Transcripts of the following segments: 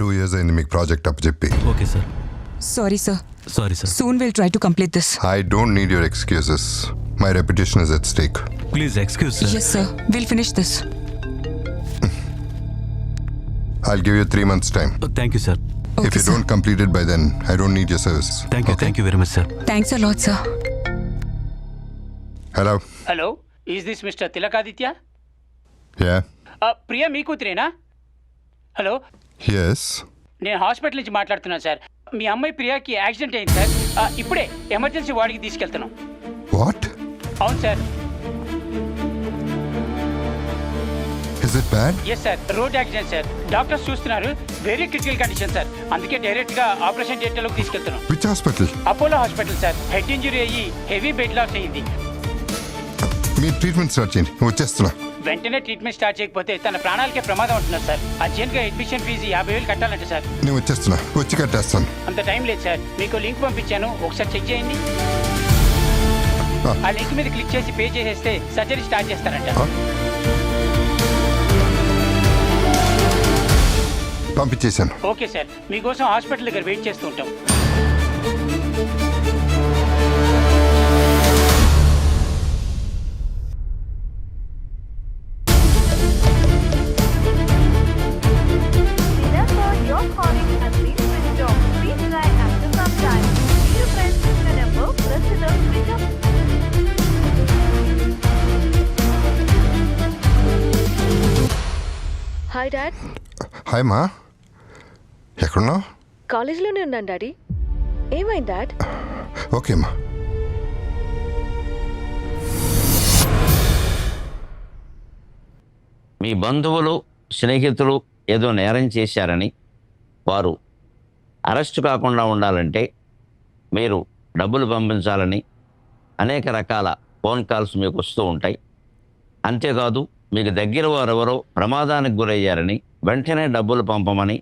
2 years అయింది మీకు project అప్పచెప్పి. Okay sir. Sorry, sir. Sorry sir. Soon we'll try to complete this. I don't need your excuses. My reputation is at stake. Please excuse sir. Yes, sir. We'll finish this. I'll give you 3 months time. Thank you sir. If Okay, you sir. don't complete it by then, I don't need your service. Thank you very much sir. Thanks a lot, sir. Hello? Hello, is this mister Tilakaditya? Yeah? Priya మీ కూతురేనా? Hello, Yes? నేను hospital నుంచి మాట్లాడుతున్నాను sir. మీ అమ్మాయి ప్రియాకి accident అయింది sir. ఇప్పుడే ఎమర్జెన్సీ వార్డుకి తీసుకెళ్తున్నాం. What? అవును sir. Is it bad? Yes sir, road accident sir. Doctors చూస్తున్నారు, వెరీ క్రిటికల్ కండిషన్ సార్. అందుకే డైరెక్ట్గా ఆపరేషన్ థియేటర్లోకి తీసుకెళ్తున్నాం. Which hospital? Apollo hospital sir. Head injury అయ్యి హెవీ బెడ్ లాస్ అయ్యింది. మీ ట్రీట్మెంట్ స్టార్ట్ చేయండి, వచ్చేస్తున్నా. వెంటనే ట్రీట్మెంట్ స్టార్ట్ చేయకపోతే తన ప్రాణాలకే ప్రమాదం ఉంటున్నారు సార్. అర్జెంట్గా అడ్మిషన్ ఫీజు 50,000 కట్టాలంటే సార్. నేను వచ్చేస్తున్నా, వచ్చి కట్టేస్తాను. అంత టైం లేదు సార్. మీకు లింక్ పంపించాను, ఒకసారి చెక్ చేయండి. ఆ లింక్ మీద క్లిక్ చేసి పే చేసేస్తే సర్జరీ స్టార్ట్ చేస్తారంట. పంపించేశాను. ఓకే సార్, మీకోసం హాస్పిటల్ దగ్గర వెయిట్ చేస్తూ ఉంటాం. Hi dad. హాయ్ మా, ఎక్కడున్నావు? కాలేజీలోనే ఉన్నాను డాడీ. ఏమైంది డాడ్? ఓకే మా. మీ బంధువులు స్నేహితులు ఏదో నేరం చేశారని వారు అరెస్టు కాకుండా ఉండాలంటే మీరు డబ్బులు పంపించాలని అనేక రకాల ఫోన్ కాల్స్ మీకు వస్తూ ఉంటాయి. అంతేకాదు మీకు దగ్గర వారెవరో ప్రమాదానికి గురయ్యారని వెంటనే డబ్బులు పంపమని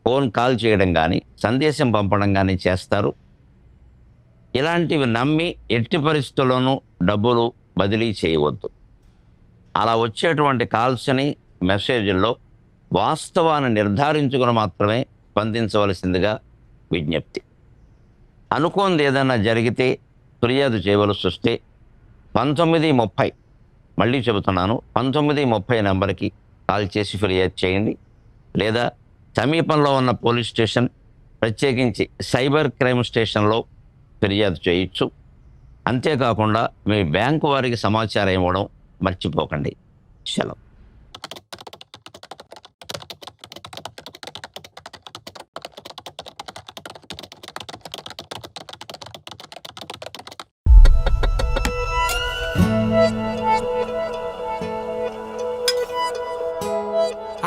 ఫోన్ కాల్ చేయడం కానీ సందేశం పంపడం కానీ చేస్తారు. ఇలాంటివి నమ్మి ఎట్టి పరిస్థితుల్లోనూ డబ్బులు బదిలీ చేయవద్దు. అలా వచ్చేటువంటి కాల్స్ని మెసేజ్ల్లో వాస్తవాన్ని నిర్ధారించుకుని మాత్రమే స్పందించవలసిందిగా విజ్ఞప్తి. అనుకోనిది ఏదైనా జరిగితే ఫిర్యాదు చేయవలసి వస్తే 1930, మళ్ళీ చెబుతున్నాను, 1930 నెంబర్కి కాల్ చేసి ఫిర్యాదు చేయండి. లేదా సమీపంలో ఉన్న పోలీస్ స్టేషన్, ప్రత్యేకించి సైబర్ క్రైమ్ స్టేషన్లో ఫిర్యాదు చేయొచ్చు. అంతేకాకుండా మీ బ్యాంకు వారికి సమాచారం ఇవ్వడం మర్చిపోకండి. సెలవు.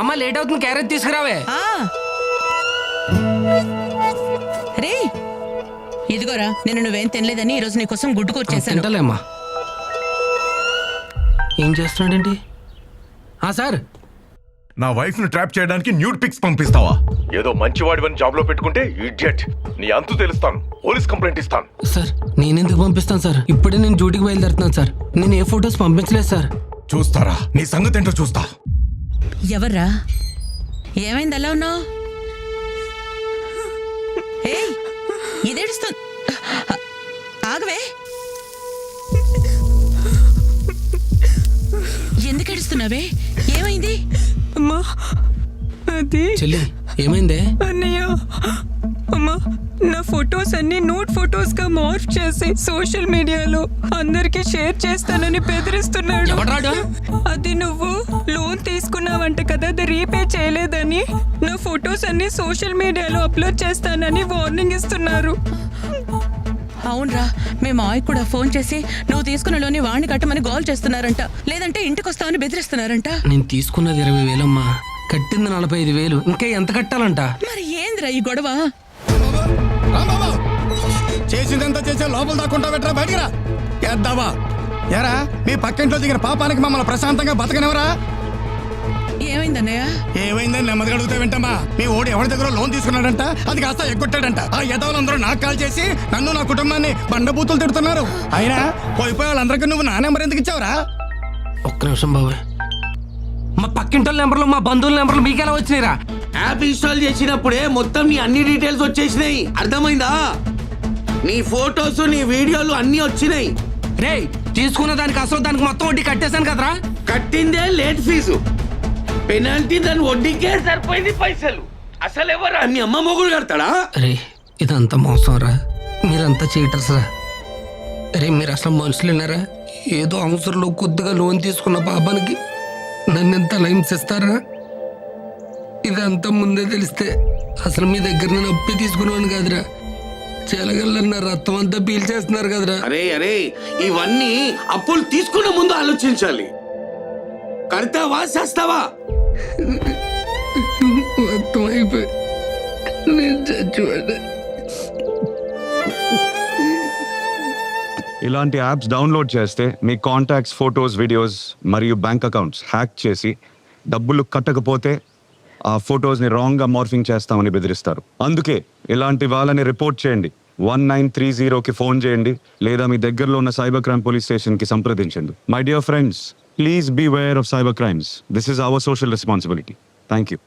అమ్మ లేట్ అవుతుంది, క్యారెట్ తీసుకురావే. రే ఇదిగోరా, నేను నువ్వేం తినలేదని ఈరోజు నీకోసం గుడ్డు కూర చేశాను. తింటలేమ్మా. ఏం చేస్తున్నాడేంటి? సార్, నా వైఫ్ ను ట్రాప్ చేయడానికి న్యూడ్ పిక్స్ పంపిస్తావా? ఏదో మంచివాడివని జాబ్ లో పెట్టుకుంటే ఇడియట్. నీ అంతు తెలుస్తాను, పోలీస్ కంప్లైంట్ ఇస్తాను. సార్ నేనెందుకు పంపిస్తాను సార్? ఇప్పుడే నేను డ్యూటీకి బయలుదేరుతున్నాను సార్. నేను ఏ ఫొటోస్ పంపించలేదు సార్. చూస్తారా, నీ సంగతి ఏంటో చూస్తా. ఎవర్రా? ఏమైంది అలా ఉన్నావు? ఏయ్ ఇదేడుస్తుంది, ఆగవే. ఎందుకు ఏడుస్తున్నావే? ఏమైంది? అమ్మా, అది చెల్లి ఏమైందే? అన్నయ్య, అమ్మా, నా ఫొటోస్ అన్ని నోట్ ఫొటోస్ గా మార్ఫ్ చేసి సోషల్ మీడియాలో అందరికి షేర్ చేస్తానని బెదిరిస్తున్నాడు. ఎవడ్రాడు? అది నువ్వు లోన్ తీసుకున్నావంట కదా, అది రీపే చేయలేదని నా ఫొటోస్ అన్ని సోషల్ మీడియాలో అప్లోడ్ చేస్తానని వార్నింగ్ ఇస్తున్నారు. అవునరా, మేము మాయకు కూడా ఫోన్ చేసి నువ్వు తీసుకున్న లోని వాణ్ణి కట్టమని గోల్ చేస్తున్నారంట. లేదంటే ఇంటికి వస్తామని బెదిరిస్తున్నారంట. నేను తీసుకున్నది 20,000 అమ్మా, కట్టింది 45,000. ఇంకా ఎంత కట్టాలంట? మరి ఏందిరా ఈ గొడవ? చేసిందంతా చేసే లోపల దాక్కుంటా పెట్టరా, బయటికి రా. చేద్దావా ఎరా? మీ పక్కింట్లో దిగిన పాపానికి మమ్మల్ని ప్రశాంతంగా బతకనివరా? ఏమైందన్నయ్య? ఏమైందని నెమ్మదిగా అడుగుతా వింటమ్మా. మీ ఓడి ఎవరి దగ్గర లోన్ తీసుకున్నాడంట, అది కాస్త ఎగ్గొట్టాడంట. ఆ యదవులందరూ నాకు కాల్ చేసి నన్ను నా కుటుంబాన్ని బండబూతులు తిడుతున్నారు. అయినా పోయిపోయి వాళ్ళందరికీ నువ్వు నా నెంబర్ ఎందుకు ఇచ్చావురా? ఒక్క నిమిషం బాబు. మా పక్కింటి నెంబర్లు, మా బంధువుల నెంబర్లు మీకెలా వచ్చినాయిరా? యాప్ ఇన్స్టాల్ చేసినప్పుడే మొత్తం నీ అన్ని డీటెయిల్స్ వచ్చేసినాయి, అర్థమైందా? నీ ఫోటోస్ నీ వీడియోలు అన్ని వచ్చినాయి. రే తీసుకున్న దానికి అసలు దానికి మొత్తం వడ్డీ కట్టేశాను కదరా. కట్టిందే లేట్ ఫీజు, పెనాల్టీ దాని వడ్డీకే సరిపోయింది పైసలు. అసలు ఎవరు మీ అమ్మ మొగుడు కడతాడా? రే ఇదంతా మోసం రా, మీరంతా చీటర్స్ రా. రే మీరు అసలు మనుషులేనారా? ఏదో అవసరంలో కొద్దిగా లోన్ తీసుకున్న పాపానికి నన్ను ఎంత హింసిస్తారా? ఇదంతా ముందే తెలిస్తే అసలు మీ దగ్గర నేను అప్పి తీసుకున్నాను కదరా. చెలగల్లన్న రక్తం అంతా పీల్చేస్తున్నారు కదరా. అరే అరే ఇవన్నీ అప్పులు తీసుకున్న ముందు ఆలోచించాలి. కడతావా చేస్తావా? మొత్తం అయిపోయి నేను చచ్చిపోయా. ఇలాంటి యాప్స్ డౌన్లోడ్ చేస్తే మీ కాంటాక్ట్స్, ఫొటోస్, వీడియోస్ మరియు బ్యాంక్ అకౌంట్స్ హ్యాక్ చేసి డబ్బులు కట్టకపోతే ఆ ఫొటోస్ని రాంగ్గా మార్ఫింగ్ చేస్తామని బెదిరిస్తారు. అందుకే ఇలాంటి వాళ్ళని రిపోర్ట్ చేయండి. 1930కి ఫోన్ చేయండి లేదా మీ దగ్గరలో ఉన్న సైబర్ క్రైమ్ పోలీస్ స్టేషన్కి సంప్రదించండి. My dear friends, please beware of cyber crimes. This is our social responsibility. Thank you.